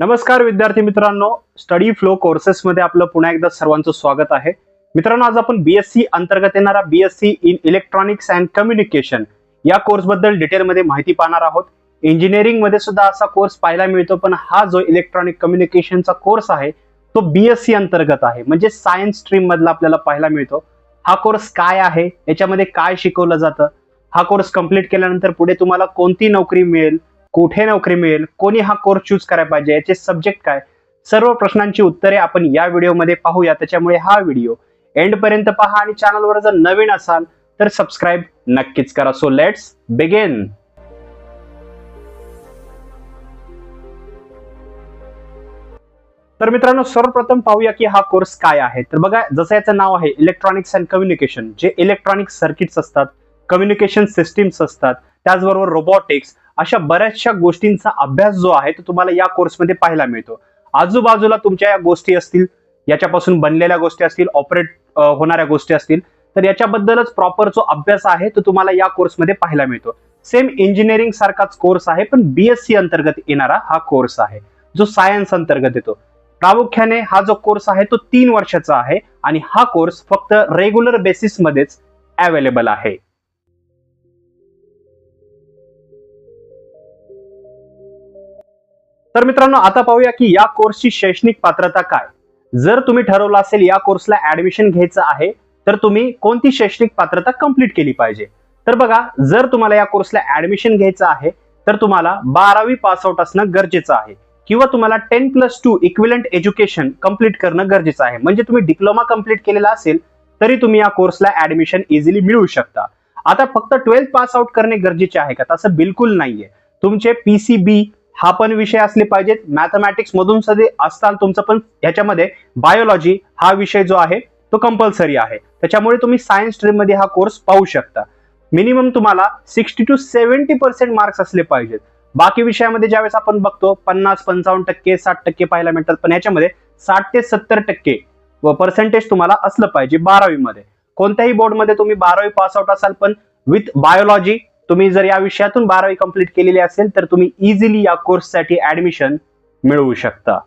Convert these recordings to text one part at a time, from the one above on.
नमस्कार विद्यार्थी मित्रांनो, स्टडी फ्लो कोर्सेस मध्ये आपलं पुन्हा एकदा सर्वांचं स्वागत आहे. मित्रांनो, आज आपण बीएससी अंतर्गत येणारा BSc in electronics and communication या कोर्स बद्दल डिटेल मध्ये माहिती पाहणार आहोत. इंजिनिअरिंग मध्ये सुद्धा असा कोर्स पाहायला मिळतो, पण हा जो इलेक्ट्रॉनिक कम्युनिकेशनचा कोर्स आहे तो बीएससी अंतर्गत आहे, म्हणजे सायन्स स्ट्रीम मधला आपल्याला पाहायला मिळतो. हा कोर्स काय आहे, याच्यामध्ये काय शिकवलं जातं, हा कोर्स कंप्लीट केल्यानंतर पुढे तुम्हाला कोणती नोकरी मिळेल, कुठे नोकरी मिळेल, कोणी हा कोर्स चूज करायला पाहिजे, याचे सब्जेक्ट काय, सर्व प्रश्नांची उत्तरे आपण या व्हिडिओमध्ये पाहूया. त्याच्यामुळे हा व्हिडिओ एंड पर्यंत पहा आणि चॅनलवर जर नवीन असाल तर सबस्क्राईब नक्कीच करा. So let's begin. तर मित्रांनो, सर्वप्रथम पाहूया की हा कोर्स काय आहे. तर बघा, जसं याचं नाव आहे इलेक्ट्रॉनिक्स अँड कम्युनिकेशन, जे इलेक्ट्रॉनिक सर्किट्स असतात, कम्युनिकेशन सिस्टीम्स असतात, त्याचबरोबर रोबोटिक्स, अशा बऱ्याचशा गोष्टींचा अभ्यास जो आहे तो तुम्हाला या कोर्समध्ये पाहायला मिळतो. आजूबाजूला तुमच्या या गोष्टी असतील, याच्यापासून बनलेल्या गोष्टी असतील, ऑपरेट होणाऱ्या गोष्टी असतील, तर याच्याबद्दलच प्रॉपर जो अभ्यास आहे तो तुम्हाला या कोर्समध्ये पाहायला मिळतो. सेम इंजिनिअरिंग सारखाच कोर्स आहे, पण बीएससी अंतर्गत येणारा हा कोर्स आहे, जो सायन्स अंतर्गत येतो. प्रामुख्याने हा जो कोर्स आहे तो 3 वर्षाचा आहे आणि हा कोर्स फक्त रेग्युलर बेसिस मध्येच अवेलेबल आहे. तर मित्रांनो, आता पाहूया की या कोर्सची शैक्षणिक पात्रता काय. जर तुम्ही ठरवलं असेल या कोर्सला ऍडमिशन घ्यायचं आहे, तर तुम्ही कोणती शैक्षणिक पात्रता कंप्लीट केली पाहिजे. तर बघा, जर तुम्हाला या कोर्सला ऍडमिशन घ्यायचं आहे तर तुम्हाला 12वी पास आउट असणं गरजेचं आहे, किंवा तुम्हाला 10+2 इक्विलंट एज्युकेशन कंप्लीट करणं गरजेचं आहे. म्हणजे तुम्ही डिप्लोमा कंप्लीट केलेला असेल तरी तुम्ही या कोर्सला ऍडमिशन इझिली मिळवू शकता. आता फक्त 12th पास आउट करणे गरजेचे आहे का? तसं बिलकुल नाहीये. तुमचे पीसीबी हा पण विषय असले पाहिजेत. मॅथमॅटिक्स मधून सध्या असताल तुमचं, पण ह्याच्यामध्ये बायोलॉजी हा विषय जो आहे तो कंपल्सरी आहे. त्याच्यामुळे तुम्ही सायन्स स्ट्रीम मध्ये हा कोर्स पाहू शकता. मिनिमम तुम्हाला 60 to 70% मार्क्स असले पाहिजेत. बाकी विषयामध्ये ज्यावेळेस आपण बघतो 50-55%, 60% पाहायला मिळतात, पण याच्यामध्ये 60 ते 70% पर्सेंटेज तुम्हाला असलं पाहिजे 12वी मध्ये. कोणत्याही बोर्डमध्ये तुम्ही 12वी पास आउट असाल, पण विथ बायोलॉजी तुम्ही जर या विषयातून 12वी कंप्लीट केलेली असेल तर तुम्ही इझिली या कोर्ससाठी ऍडमिशन मिळवू शकता.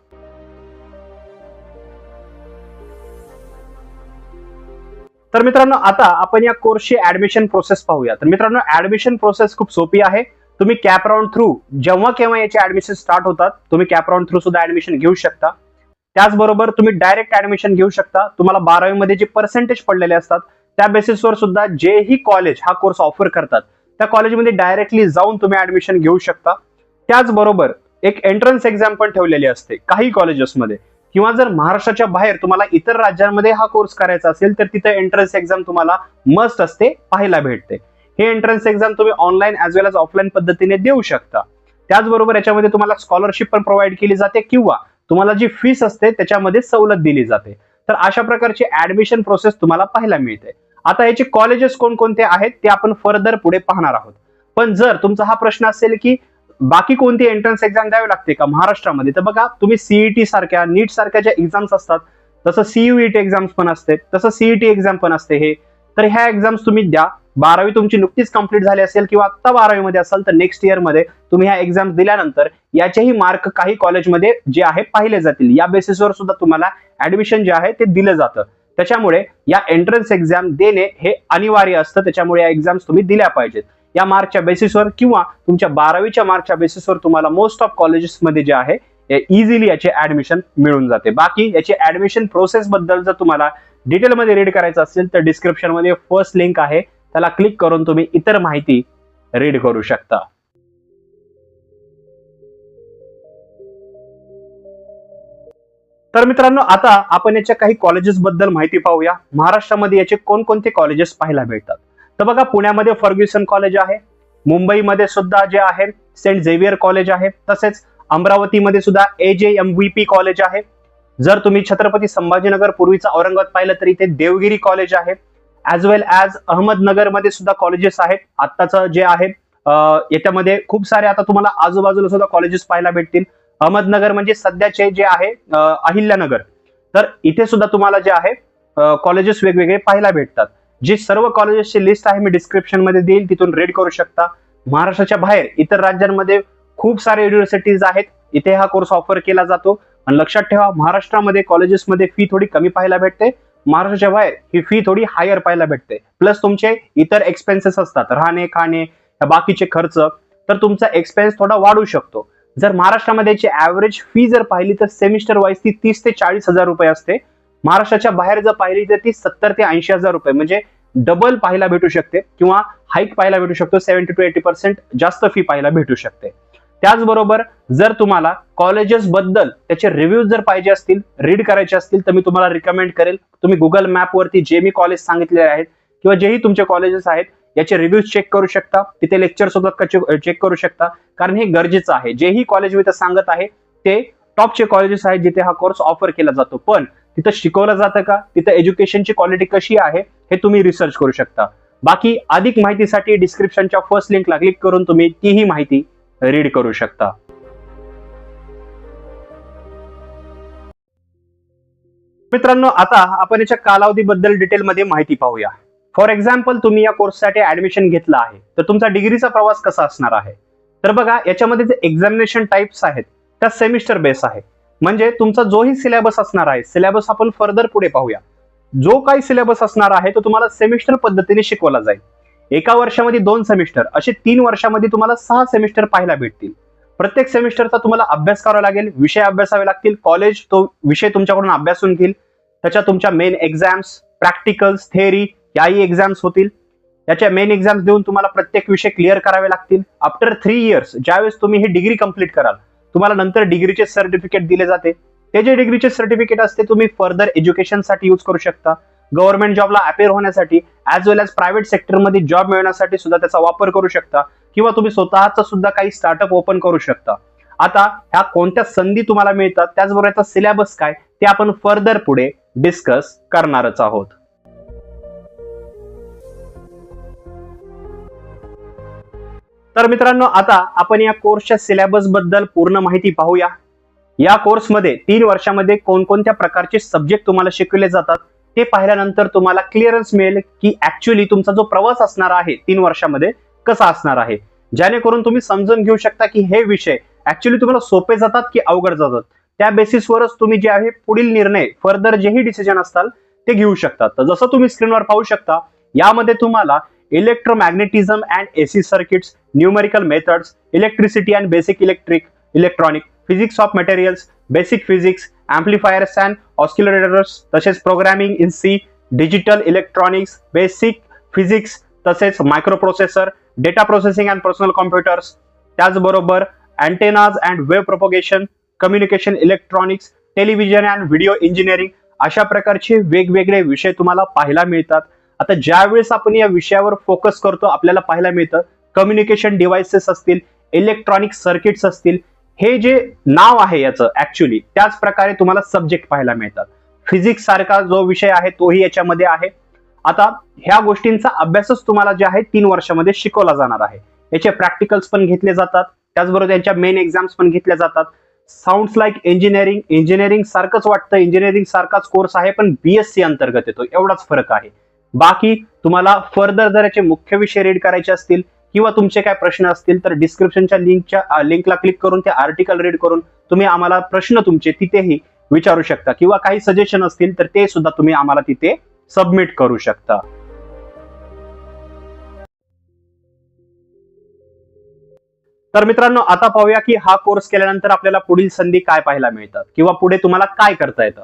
तर मित्रांनो, आता आपण या कोर्सची ऍडमिशन प्रोसेस पाहूया. तर मित्रांनो, ऍडमिशन प्रोसेस खूप सोपी आहे. तुम्ही कॅप राऊंड थ्रू जेव्हा केव्हा याचे ऍडमिशन स्टार्ट होतात, तुम्ही कॅप राऊंड थ्रू सुद्धा ऍडमिशन घेऊ शकता. त्याचबरोबर तुम्ही डायरेक्ट ऍडमिशन घेऊ शकता. तुम्हाला 12वी मध्ये जे पर्सेंटेज पडलेले असतात त्या बेसिसवर सुद्धा जेही कॉलेज हा कोर्स ऑफर करतात त्या कॉलेजमध्ये डायरेक्टली जाऊन तुम्ही ऍडमिशन घेऊ शकता. त्याचबरोबर एक एंट्रन्स एक्झाम पण ठेवलेली असते काही कॉलेजेसमध्ये, किंवा जर महाराष्ट्राच्या बाहेर तुम्हाला इतर राज्यांमध्ये हा कोर्स करायचा असेल तर तिथे एंट्रन्स एक्झाम तुम्हाला मस्ट असते, पाहायला भेटते. हे एंट्रन्स एक्झाम तुम्ही ऑनलाईन ऍज वेल एज ऑफलाईन पद्धतीने देऊ शकता. त्याचबरोबर याच्यामध्ये तुम्हाला स्कॉलरशिप पण प्रोव्हाइड केली जाते, किंवा तुम्हाला जी फीस असते त्याच्यामध्ये सवलत दिली जाते. तर अशा प्रकारची ऍडमिशन प्रोसेस तुम्हाला पाहायला मिळते. आता याचे कॉलेजेस कोणकोणते आहेत ते आपण फर्दर पुढे पाहणार आहोत. पण जर तुमचा हा प्रश्न असेल की बाकी कोणती एंट्रन्स एक्झाम द्यावी लागते का महाराष्ट्रामध्ये, तर बघा, तुम्ही सीईटी सारख्या, नीट सारख्या ज्या एक्झाम्स असतात तसं सीयूईटी एक्झाम्स पण असते, तसं सीईटी एक्झाम पण असते. हे तर ह्या एक्झाम्स तुम्ही द्या. 12वी तुमची नुकतीच कंप्लीट झाली असेल किंवा आता 12वी मध्ये असाल तर नेक्स्ट इयर मध्ये तुम्ही ह्या एक्झाम्स दिल्यानंतर याचेही मार्क काही कॉलेजमध्ये जे आहे पाहिले जातील. या बेसिसवर सुद्धा तुम्हाला ऍडमिशन जे आहे ते दिलं जातं. त्याच्यामुळे या एंट्रन्स एक्झाम देणे हे अनिवार्य असतं. त्याच्यामुळे या एक्झाम्स तुम्ही दिल्या पाहिजेत. या मार्कच्या बेसिसवर किंवा तुमच्या 12वीच्या मार्कच्या बेसिसवर तुम्हाला मोस्ट ऑफ कॉलेजेसमध्ये जे आहे इझिली याचे ऍडमिशन मिळून जाते. बाकी याची ऍडमिशन प्रोसेस बद्दल जर तुम्हाला डिटेलमध्ये रीड करायचं असेल तर डिस्क्रिप्शन मध्ये फर्स्ट लिंक आहे, त्याला क्लिक करून तुम्ही इतर माहिती रीड करू शकता. तर मित्रांनो, आता आपण याच्या काही कॉलेजेस बद्दल माहिती पाहूया. महाराष्ट्रामध्ये याचे कोणकोणते कॉलेजेस पाहायला भेटतात. तर बघा, पुण्यामध्ये फर्ग्युसन कॉलेज आहे, मुंबईमध्ये सुद्धा जे आहे सेंट झेवियर कॉलेज आहे, तसेच अमरावतीमध्ये सुद्धा AJMVP कॉलेज आहे. जर तुम्ही छत्रपती संभाजीनगर पूर्वीचा औरंगाबाद पाहिलं तर इथे देवगिरी कॉलेज आहे. ॲज वेल ॲज अहमदनगर मध्ये सुद्धा कॉलेजेस आहेत. आत्ताचं जे आहे याच्यामध्ये खूप सारे आता तुम्हाला आजूबाजूला सुद्धा कॉलेजेस पाहायला भेटतील. अहमदनगर म्हणजे सध्याचे जे आहे अहिल्यानगर, तर इथे सुद्धा तुम्हाला जे आहे कॉलेजेस वेगवेगळे पाहायला भेटतात. जी सर्व कॉलेजेसची लिस्ट आहे मी डिस्क्रिप्शन मध्ये देईल, तिथून रीड करू शकता. महाराष्ट्राच्या बाहेर इतर राज्यांमध्ये खूप सारे युनिव्हर्सिटीज आहेत. इथे हा कोर्स ऑफर केला जातो. आणि लक्षात ठेवा, महाराष्ट्रामध्ये कॉलेजेसमध्ये फी थोडी कमी पाहायला भेटते, महाराष्ट्राच्या बाहेर ही फी थोडी हायर पाहायला भेटते. प्लस तुमचे इतर एक्सपेन्सेस असतात, राहणे खाणे या बाकीचे खर्च, तर तुमचा एक्सपेन्स थोडा वाढू शकतो. जर महाराष्ट्रामध्ये ऍव्हरेज फी जर पाहिली तर सेमिस्टर वाईज ती 30 ते 40 हजार रुपये असते. महाराष्ट्राच्या बाहेर जर पाहिली तर ती 70 ते 80 हजार रुपये, म्हणजे डबल पाहायला भेटू शकते किंवा हाईक पाहायला भेटू शकतो. 70 to 80% जास्त फी पाहायला भेटू शकते. त्याचबरोबर जर तुम्हाला कॉलेजेस बद्दल त्याचे रिव्ह्यूज जर पाहिजे असतील, रीड करायचे असतील, तर मी तुम्हाला रिकमेंड करेल, तुम्ही गुगल मॅप वरती जे मी कॉलेज सांगितलेले आहेत किंवा जेही तुमचे कॉलेजेस आहेत याचे रिव्ह्यूज चेक करू शकता. तिथे लेक्चर सुद्धा चेक करू शकता, कारण हे गरजेचं आहे. जेही कॉलेज मी इथं सांगत आहे ते टॉपचे कॉलेजेस आहेत जिथे हा कोर्स ऑफर केला जातो. पण तिथं शिकवलं जातं का, तिथं एज्युकेशनची क्वालिटी कशी आहे हे तुम्ही रिसर्च करू शकता. बाकी अधिक माहितीसाठी डिस्क्रिप्शनच्या फर्स्ट लिंकला क्लिक करून तुम्ही तीही माहिती रीड करू शकता. मित्रांनो, आता आपण याच्या कालावधीबद्दल डिटेलमध्ये माहिती पाहूया. फॉर एक्झाम्पल, तुम्ही या कोर्ससाठी ऍडमिशन घेतलं आहे तर तुमचा डिग्रीचा प्रवास कसा असणार आहे. तर बघा, याच्यामध्ये जे एक्झामिनेशन टाइप्स आहेत त्या सेमिस्टर बेस आहे. म्हणजे तुमचा जोही सिलेबस असणार आहे, सिलेबस आपण फर्दर पुढे पाहूया, जो काही सिलेबस असणार आहे तो तुम्हाला सेमिस्टर पद्धतीने शिकवला जाईल. एका वर्षामध्ये 2 सेमिस्टर, असे 3 वर्षामध्ये तुम्हाला 6 सेमिस्टर पाहायला भेटतील. प्रत्येक सेमिस्टरचा तुम्हाला अभ्यास करावा लागेल, विषय अभ्यासावे लागतील, कॉलेज तो विषय तुमच्याकडून अभ्यासून घेईल. त्याच्या तुमच्या मेन एक्झाम्स, प्रॅक्टिकल्स, थेअरी याही एक्झाम्स होतील. याच्या मेन एक्झाम्स देऊन तुम्हाला प्रत्येक विषय क्लिअर करावे लागतील. आफ्टर 3 इयर्स ज्यावेळेस तुम्ही ही डिग्री कंप्लीट कराल, तुम्हाला नंतर डिग्रीचे सर्टिफिकेट दिले जाते. ते जे डिग्रीचे सर्टिफिकेट असते तुम्ही फर्दर एज्युकेशनसाठी यूज करू शकता, गव्हर्नमेंट जॉबला अपेअर होण्यासाठी, ऍज वेल एज प्रायव्हेट सेक्टरमध्ये जॉब मिळवण्यासाठी सुद्धा त्याचा वापर करू शकता, किंवा तुम्ही स्वतःचा सुद्धा काही स्टार्टअप ओपन करू शकता. आता ह्या कोणत्या संधी तुम्हाला मिळतात, त्याचबरोबर याचा सिलेबस काय ते आपण फर्दर पुढे डिस्कस करणारच आहोत. तर मित्रांनो, आता आपण या कोर्सच्या सिलेबस बद्दल पूर्ण माहिती पाहूया. या कोर्समध्ये 3 वर्षामध्ये कोणकोणत्या प्रकारचे सब्जेक्ट तुम्हाला शिकवले जातात ते पाहिल्यानंतर तुम्हाला क्लिअरन्स मिळेल की ऍक्च्युअली तुमचा जो प्रवास असणार आहे 3 वर्षामध्ये कसा असणार आहे, जेणेकरून तुम्ही समजून घेऊ शकता की हे विषय ऍक्च्युअली तुम्हाला सोपे जातात की अवघड जातात. त्या बेसिसवरच तुम्ही जे आहे पुढील निर्णय, फर्दर जेही डिसिजन असतात ते घेऊ शकतात. तर जसं तुम्ही स्क्रीनवर पाहू शकता, यामध्ये तुम्हाला electromagnetism and AC circuits, numerical methods, electricity and basic electronic, physics of materials, basic physics, amplifiers and oscillators, तसेच programming in C, digital electronics, basic physics, तसेच microprocessor, data processing and personal computers, त्याचबरोबर antennas and wave propagation, communication electronics, television and video engineering, अशा प्रकारचे वेगवेगळे विषय तुम्हाला पाहायला मिळतात. आता ज्या वेळेस आपण या विषयावर फोकस करतो आपल्याला पाहायला मिळतं कम्युनिकेशन डिव्हाइसेस असतील, इलेक्ट्रॉनिक सर्किट्स असतील, हे जे नाव आहे याचं ऍक्च्युअली त्याच प्रकारे तुम्हाला सब्जेक्ट पाहायला मिळतात. फिजिक्स सारखा जो विषय आहे तोही याच्यामध्ये आहे. आता ह्या गोष्टींचा अभ्यासच तुम्हाला जे आहे 3 वर्षामध्ये शिकवला जाणार आहे. याचे प्रॅक्टिकल्स पण घेतले जातात, त्याचबरोबर त्यांच्या मेन एक्झाम्स पण घेतल्या जातात. साऊंड्स लाईक इंजिनिअरिंग सारखंच वाटतं, इंजिनिअरिंग सारखाच कोर्स आहे पण बीएससी अंतर्गत येतो, एवढाच फरक आहे. बाकी तुम्हाला फर्दर जर याचे मुख्य विषय रीड करायचे असतील किंवा तुमचे काय प्रश्न असतील तर डिस्क्रिप्शनच्या लिंकला क्लिक करून ते आर्टिकल रीड करून तुम्ही आम्हाला प्रश्न तुमचे तिथेही विचारू शकता, किंवा काही सजेशन असतील तर ते सुद्धा तुम्ही आम्हाला तिथे सबमिट करू शकता. तर मित्रांनो, आता पाहूया की हा कोर्स केल्यानंतर आपल्याला पुढील संधी काय पाहायला मिळतात किंवा पुढे तुम्हाला काय करता येतं.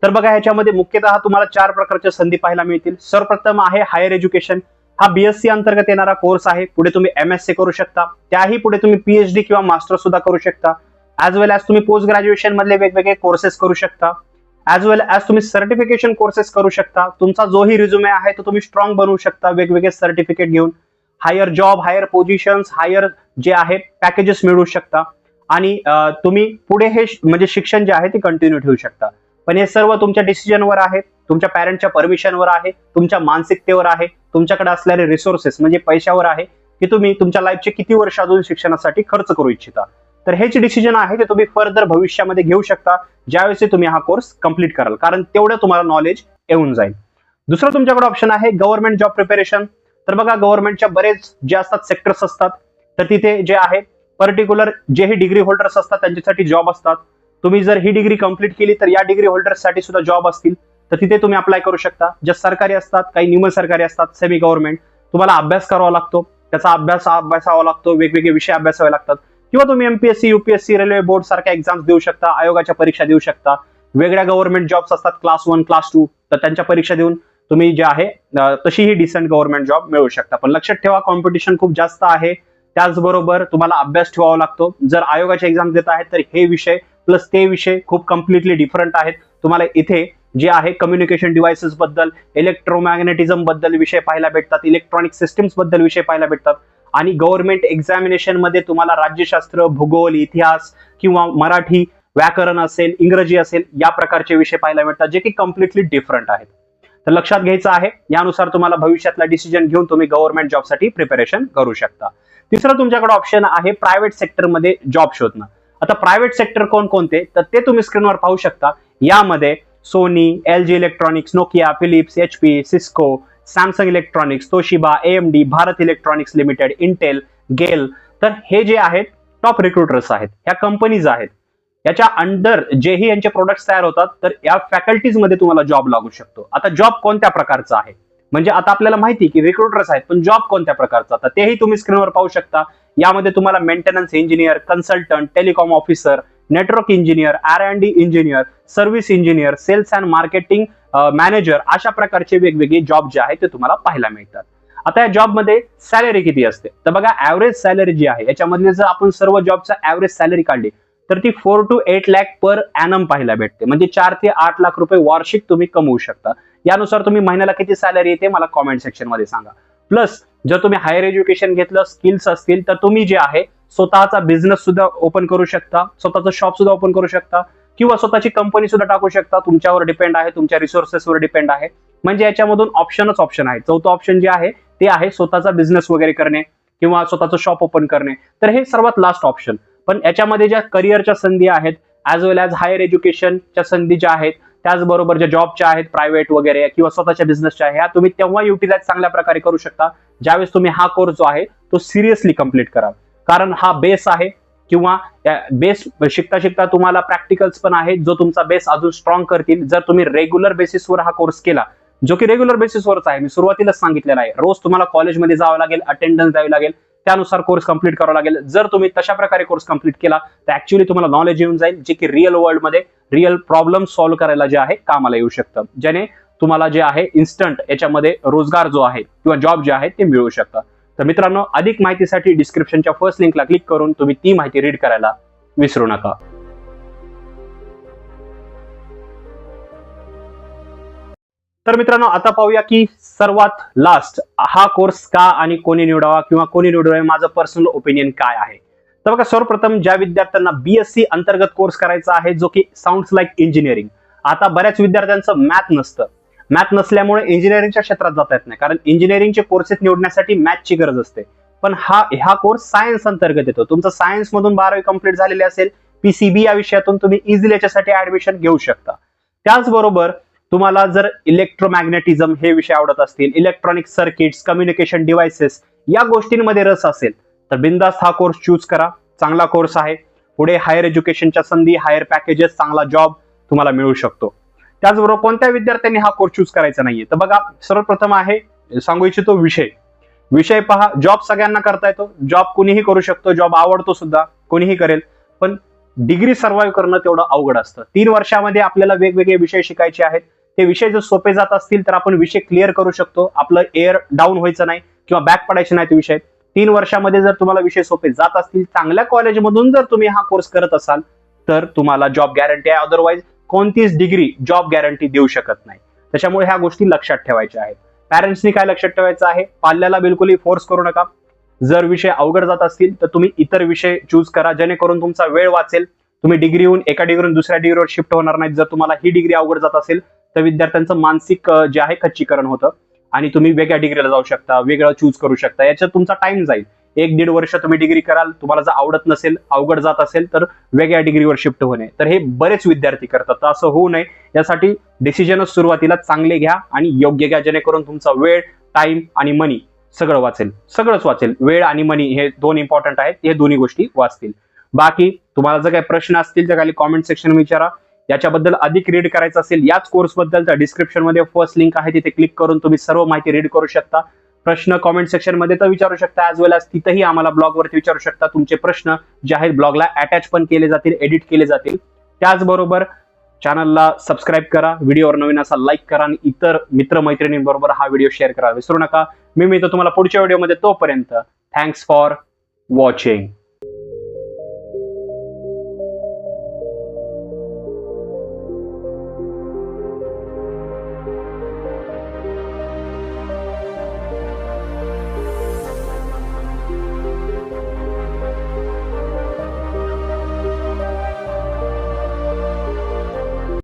तर बघा, ह्याच्यामध्ये मुख्यतः तुम्हाला 4 प्रकारच्या संधी पाहायला मिळतील. सर्वप्रथम आहे हायर एज्युकेशन. हा बीएससी अंतर्गत येणारा कोर्स आहे. पुढे तुम्ही एमएससी करू शकता, त्याही पुढे तुम्ही पीएचडी किंवा मास्टर सुद्धा करू शकता. ऍज वेल ऍज तुम्ही पोस्ट ग्रॅज्युएशन मधले वेगवेगळे कोर्सेस करू शकता. ऍज वेल ऍज तुम्ही सर्टिफिकेशन कोर्सेस करू शकता. तुमचा जोही रिझ्युमे आहे तो तुम्ही स्ट्रॉंग बनवू शकता वेगवेगळे सर्टिफिकेट घेऊन. Higher job, higher positions, higher जे आहे पॅकेजेस मिळवू शकता आणि तुम्ही पुढे हे म्हणजे शिक्षण जे आहे ते कंटिन्यू ठेवू शकता. पण हे सर्व तुमच्या डिसिजनवर आहे, तुमच्या पॅरेंटच्या परमिशनवर आहे, तुमच्या मानसिकतेवर आहे, तुमच्याकडे असलेले रिसोर्सेस म्हणजे पैशावर आहे की तुम्ही तुमच्या लाईफचे किती वर्ष अजून शिक्षणासाठी खर्च करू इच्छिता. तर हेच डिसिजन आहे ते तुम्ही फर्दर भविष्यामध्ये घेऊ शकता ज्यावेळेस तुम्ही हा कोर्स कंप्लीट कराल, कारण तेवढं तुम्हाला नॉलेज येऊन जाईल. दुसरं तुमच्याकडे ऑप्शन आहे गव्हर्नमेंट जॉब प्रिपरेशन. तर बघा, गव्हर्नमेंटच्या बरेच जे असतात सेक्टर्स असतात, तर तिथे जे आहे पर्टिक्युलर जे हे डिग्री होल्डर्स असतात त्यांच्यासाठी जॉब असतात. तुम्ही जर ही डिग्री कंप्लीट केली तर या डिग्री होल्डर्ससाठी सुद्धा जॉब असतील, तर तिथे तुम्ही अप्लाय करू शकता. ज्या सरकारी असतात, काही निम सरकारी असतात, सेमी गव्हर्नमेंट, तुम्हाला अभ्यास करावा लागतो, त्याचा अभ्यासावा लागतो, वेगवेगळे विषय अभ्यासावे लागतात. किंवा तुम्ही एमपीएससी, युपीएससी, रेल्वे बोर्ड सारख्या एक्झाम्स देऊ शकता, आयोगाच्या परीक्षा देऊ शकता. वेगळ्या गव्हर्नमेंट जॉब्स असतात, क्लास 1, क्लास 2, तर त्यांच्या परीक्षा देऊन तुम्ही जे आहे तशी ही डिसेंट गव्हर्नमेंट जॉब मिळवू शकता. पण लक्षात ठेवा, कॉम्पिटिशन खूप जास्त आहे. त्याचबरोबर तुम्हाला अभ्यास ठेवावा लागतो. जर आयोगाचे एक्झाम देत आहेत तर हे विषय प्लस ते विषय खूप कम्प्लिटली डिफरंट आहेत. तुम्हाला इथे जे आहे कम्युनिकेशन डिव्हाइसेस बद्दल, इलेक्ट्रोमॅग्नेटिझम बद्दल विषय पाहायला भेटतात, इलेक्ट्रॉनिक सिस्टीम्स बद्दल विषय पाहायला भेटतात. आणि गव्हर्नमेंट एक्झामिनेशन मध्ये तुम्हाला राज्यशास्त्र, भूगोल, इतिहास किंवा मराठी व्याकरण असेल, इंग्रजी असेल, या प्रकारचे विषय पाहायला मिळतात, जे की कम्प्लिटली डिफरंट आहेत. तर लक्षात घ्यायचं आहे, यानुसार तुम्हाला भविष्यातला डिसिजन घेऊन तुम्ही गव्हर्नमेंट जॉबसाठी प्रिपरेशन करू शकता. तिसरं तुमच्याकडे ऑप्शन आहे प्रायव्हेट सेक्टरमध्ये जॉब शोधणं. आता प्रायव्हेट सेक्टर कोणकोणते, तर ते तुम्ही स्क्रीनवर पाहू शकता. यामध्ये Sony, LG electronics, Nokia, Philips, HP, Cisco, Samsung electronics, Toshiba, AMD, Bharat electronics limited, Intel, GAIL, तर हे जे आहेत टॉप रिक्रुटर्स आहेत, ह्या कंपनीज आहेत. याच्या अंडर जेही यांचे प्रोडक्ट्स तयार होतात, तर या फॅकल्टीज मध्ये तुम्हाला जॉब लागू शकतो. आता जॉब कोणत्या प्रकारचा आहे, म्हणजे आता आपल्याला माहिती की रिक्रुटर्स आहेत, पण जॉब कोणत्या प्रकारचा, तर तेही तुम्ही स्क्रीनवर पाहू शकता. यामध्ये तुम्हाला maintenance engineer, consultant, telecom officer, network engineer, R&D engineer, service engineer, sales and marketing manager, अशा प्रकारचे वेगवेगळे जॉब जे आहेत ते तुम्हाला पाहायला मिळतात. आता या जॉबमध्ये सॅलरी किती असते, तर बघा ऍव्हरेज सॅलरी जी आहे याच्यामधले जर आपण सर्व जॉबचा ऍव्हरेज सॅलरी काढली तर ती 4 to 8 लाख पर ॲनम पाहायला भेटते. म्हणजे 4 ते 8 लाख रुपये वार्षिक तुम्ही कमवू शकता. यानुसार तुम्ही महिन्याला किती सॅलरी येते मला कॉमेंट सेक्शन मध्ये सांगा. प्लस जर तुम्ही हायर एज्युकेशन घेतलं, स्किल्स असतील, तर तुम्ही जे आहे स्वतःचा बिझनेस सुद्धा ओपन करू शकता, स्वतःचं शॉप सुद्धा ओपन करू शकता, किंवा स्वतःची कंपनी सुद्धा टाकू शकता. तुमच्यावर डिपेंड आहे, तुमच्या रिसोर्सेसवर डिपेंड आहे. म्हणजे याच्यामधून ऑप्शन आहे. चौथं ऑप्शन जे आहे ते आहे स्वतःचा बिझनेस वगैरे करणे किंवा स्वतःचं शॉप ओपन करणे. तर हे सर्वात लास्ट ऑप्शन. पण याच्यामध्ये ज्या करिअरच्या संधी आहेत, ॲज वेल ॲज हायर एज्युकेशनच्या संधी ज्या आहेत, त्याचबरोबर ज्या जॉबच्या आहेत प्रायव्हेट वगैरे किंवा स्वतःच्या बिझनेसच्या, ह्या तुम्ही तेव्हा युटिलाइज चांगल्या प्रकारे करू शकता ज्यावेळेस तुम्ही हा कोर्स जो आहे तो सिरियसली कंप्लीट कराल. कारण हा बेस आहे, किंवा बेस शिकता शिकता तुम्हाला प्रॅक्टिकल्स पण आहेत जो तुमचा बेस अजून स्ट्रॉंग करतील. जर तुम्ही रेग्युलर बेसिसवर हा कोर्स केला, जो की रेग्युलर बेसिसवरच आहे, मी सुरुवातीलाच सांगितलेलं आहे, रोज तुम्हाला कॉलेजमध्ये जावं लागेल, अटेंडन्स द्यावी लागेल, त्यानुसार कोर्स कंप्लीट करावा लागेल. जर तुम्ही तशा प्रकारे कोर्स कंप्लीट केला तर ऍक्च्युअली तुम्हाला नॉलेज येऊन जाईल, जे की रिअल वर्ल्ड मध्ये रिअल प्रॉब्लेम सॉल्व्ह करायला जे आहे कामाला येऊ शकतं, ज्याने तुम्हाला जे आहे इन्स्टंट याच्यामध्ये रोजगार जो आहे किंवा जॉब जे आहे ते मिळू शकतं. तर मित्रांनो, अधिक माहितीसाठी डिस्क्रिप्शनच्या फर्स्ट लिंकला क्लिक करून तुम्ही ती माहिती रीड करायला विसरू नका. तर मित्रांनो, आता पाहूया की सर्वात लास्ट हा कोर्स का आणि कोणी निवडावा किंवा कोणी निवडावे, माझं पर्सनल ओपिनियन काय आहे. तर बघा, सर्वप्रथम ज्या विद्यार्थ्यांना बीएससी अंतर्गत कोर्स करायचा आहे, जो की साऊंड्स लाईक इंजिनिअरिंग. आता बऱ्याच विद्यार्थ्यांचं मॅथ नसतं, मॅथ नसल्यामुळे इंजिनिअरिंगच्या क्षेत्रात जाता येत नाही, कारण इंजिनिअरिंगचे कोर्सेस निवडण्यासाठी मॅथची गरज असते. पण हा कोर्स सायन्स अंतर्गत येतो. तुमचं सायन्स मधून 12वी कंप्लीट झालेले असेल, पीसीबी या विषयातून तुम्ही इझिली याच्यासाठी ऍडमिशन घेऊ शकता. त्याचबरोबर तुम्हाला जर इलेक्ट्रोमॅग्नेटिझम हे विषय आवडत असतील, इलेक्ट्रॉनिक सर्किट्स, कम्युनिकेशन डिव्हाइसेस या गोष्टींमध्ये रस असेल, तर बिंदास्त हा कोर्स चूज करा. चांगला कोर्स आहे. पुढे हायर एज्युकेशनच्या संधी, हायर पॅकेजेस, चांगला जॉब तुम्हाला मिळू शकतो. त्याचबरोबर कोणत्या विद्यार्थ्यांनी हा कोर्स चूज करायचा नाहीये, तर बघा, सर्वप्रथम आहे सांगू इच्छितो विषय पहा. जॉब सगळ्यांना करता येतो, जॉब कोणीही करू शकतो, जॉब आवडतो सुद्धा, कोणीही करेल. पण डिग्री सर्व्हाइव्ह करणं तेवढं अवघड असतं. 3 वर्षामध्ये आपल्याला वेगवेगळे विषय शिकायचे आहेत. ते विषय जर सोपे जात असतील तर आपण विषय क्लिअर करू शकतो. आपलं एअर डाऊन व्हायचं नाही किंवा बॅक पडायचे नाहीत विषय. 3 वर्षामध्ये जर तुम्हाला विषय सोपे जात असतील, चांगल्या कॉलेजमधून जर तुम्ही हा कोर्स करत असाल, तर तुम्हाला जॉब गॅरंटी आहे. अदरवाईज कोणतीच डिग्री जॉब गॅरंटी देऊ शकत नाही. त्याच्यामुळे ह्या गोष्टी लक्षात ठेवायच्या आहेत. पॅरेंट्सनी काय लक्षात ठेवायचं आहे, पाल्याला बिलकुलही फोर्स करू नका. जर विषय अवघड जात असतील तर तुम्ही इतर विषय चूज करा, जेणेकरून तुमचा वेळ वाचेल. तुम्ही डिग्रीहून एका डिग्रीवरून दुसऱ्या डिग्रीवर शिफ्ट होणार नाहीत. जर तुम्हाला ही डिग्री अवघड जात असेल तर विद्यार्थ्यांचं मानसिक जे आहे खच्चीकरण होतं आणि तुम्ही वेगळ्या डिग्रीला जाऊ शकता, वेगळं चूज करू शकता. याच्यात तुमचा टाइम जाईल. 1-1.5 वर्ष तुम्ही डिग्री कराल, तुम्हाला जर आवडत नसेल, अवघड जात असेल, तर वेगळ्या डिग्रीवर शिफ्ट होणे. तर हे बरेच विद्यार्थी करतात. तर असं होऊ नये, यासाठी डिसिजनच सुरुवातीला चांगले घ्या आणि योग्य घ्या, जेणेकरून तुमचा वेळ, टाइम आणि मनी सगळं वाचेल, सगळंच वाचेल. वेळ आणि मनी हे दोन इम्पॉर्टंट आहेत, हे दोन्ही गोष्टी वाचतील. बाकी तुम्हाला जर काही प्रश्न असतील तर खाली कॉमेंट सेक्शन विचारा. याच्याबद्दल अधिक रीड करायचं असेल याच कोर्स बद्दल तर डिस्क्रिप्शन मध्ये फर्स्ट लिंक आहे, तिथे क्लिक करून तुम्ही सर्व माहिती रीड करू शकता. प्रश्न कॉमेंट सेक्शन मध्ये तर विचारू शकता, ऍज वेल एज तिथेही आम्हाला ब्लॉगवरती विचारू शकता. तुमचे प्रश्न जे आहेत ब्लॉगला अटॅच पण केले जातील, एडिट केले जातील. त्याचबरोबर चॅनलला सबस्क्राईब करा, व्हिडिओवर नवीन असा लाईक करा आणि इतर मित्रमैत्रिणींबरोबर हा व्हिडिओ शेअर करा विसरू नका. मी मिळतो तुम्हाला पुढच्या व्हिडिओमध्ये. तोपर्यंत थँक्स फॉर वॉचिंग.